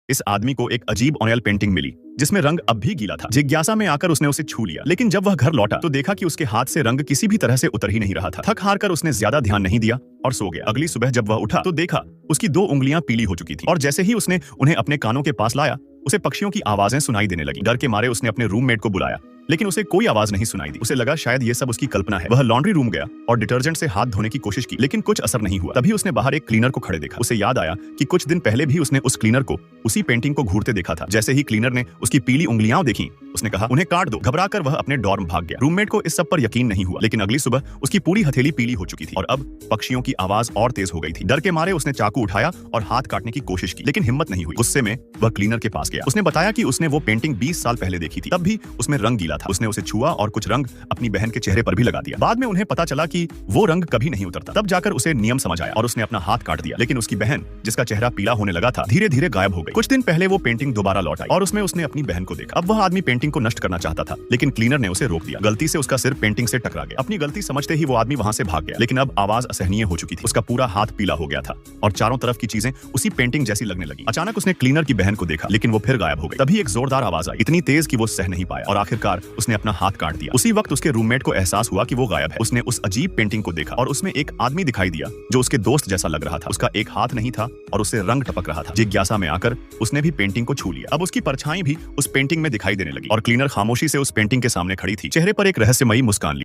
इस आदमी को एक अजीब ऑयल पेंटिंग मिली जिसमें रंग अब भी गीला था। जिज्ञासा में आकर उसने उसे छू लिया, लेकिन जब वह घर लौटा तो देखा कि उसके हाथ से रंग किसी भी तरह से उतर ही नहीं रहा था। थक हार कर उसने ज्यादा ध्यान नहीं दिया और सो गया। अगली सुबह जब वह उठा तो देखा उसकी 2 उंगलियां पीली हो चुकी थी और जैसे ही उसने उन्हें अपने कानों के पास लाया उसे पक्षियों की आवाजें सुनाई देने लगी। डर के मारे उसने अपने रूममेट को बुलाया, लेकिन उसे कोई आवाज नहीं सुनाई दी। उसे लगा शायद ये सब उसकी कल्पना है। वह लॉन्ड्री रूम गया और डिटर्जेंट से हाथ धोने की कोशिश की, लेकिन कुछ असर नहीं हुआ। तभी उसने बाहर एक क्लीनर को खड़े देखा। उसे याद आया कि कुछ दिन पहले भी उसने उस क्लीनर को उसी पेंटिंग को घूरते देखा था। जैसे ही क्लीनर ने उसकी पीली उंगलियां देखी, उसने कहा, उन्हें काट दो। घबराकर वह अपने डॉर्म भाग गया। रूममेट को इस सब पर यकीन नहीं हुआ, लेकिन अगली सुबह उसकी पूरी हथेली पीली हो चुकी थी और अब पक्षियों की आवाज और तेज हो गई थी। डर के मारे उसने चाकू उठाया और हाथ काटने की कोशिश की, लेकिन हिम्मत नहीं हुई। गुस्से में वह क्लीनर के पास गया। उसने बताया कि उसने वो पेंटिंग 20 साल पहले देखी थी, तब भी उसमें रंग गीला था। उसने उसे छुआ और कुछ रंग अपनी बहन के चेहरे पर भी लगा दिया। बाद में उन्हें पता चला कि वो रंग कभी नहीं उतरता। तब जाकर उसे नियम समझ आया और उसने अपना हाथ काट दिया, लेकिन उसकी बहन, जिसका चेहरा पीला होने लगा था, धीरे धीरे गायब हो गई। कुछ दिन पहले वो पेंटिंग दोबारा लौट आई और उसमें उसने अपनी बहन को देखा। अब वह आदमी पेंटिंग को नष्ट करना चाहता था, लेकिन क्लीनर ने उसे रोक दिया। गलती से उसका सिर पेंटिंग से टकरा गया। अपनी गलती समझते ही वो आदमी वहां से भाग गया, लेकिन अब आवाज असहनीय हो चुकी थी। उसका पूरा हाथ पीला हो गया था और चारों तरफ की चीजें उसी पेंटिंग जैसी लगने लगी। अचानक उसने क्लीनर की बहन को देखा, लेकिन वो फिर गायब हो गई। तभी एक जोरदार आवाज आई, इतनी तेज कि वो सह नहीं पाया और आखिरकार उसने अपना हाथ काट दिया। उसी वक्त उसके रूममेट को एहसास हुआ कि वो गायब है। उसने उस अजीब पेंटिंग को देखा और उसमें एक आदमी दिखाई दिया जो उसके दोस्त जैसा लग रहा था। उसका एक हाथ नहीं था और उससे रंग टपक रहा था। जिज्ञासा में आकर उसने भी पेंटिंग को छू लिया। अब उसकी परछाई भी उस पेंटिंग में दिखाई देने लगी और क्लीनर खामोशी से उस पेंटिंग के सामने खड़ी थी, चेहरे पर एक रहस्यमयी मुस्कान ली।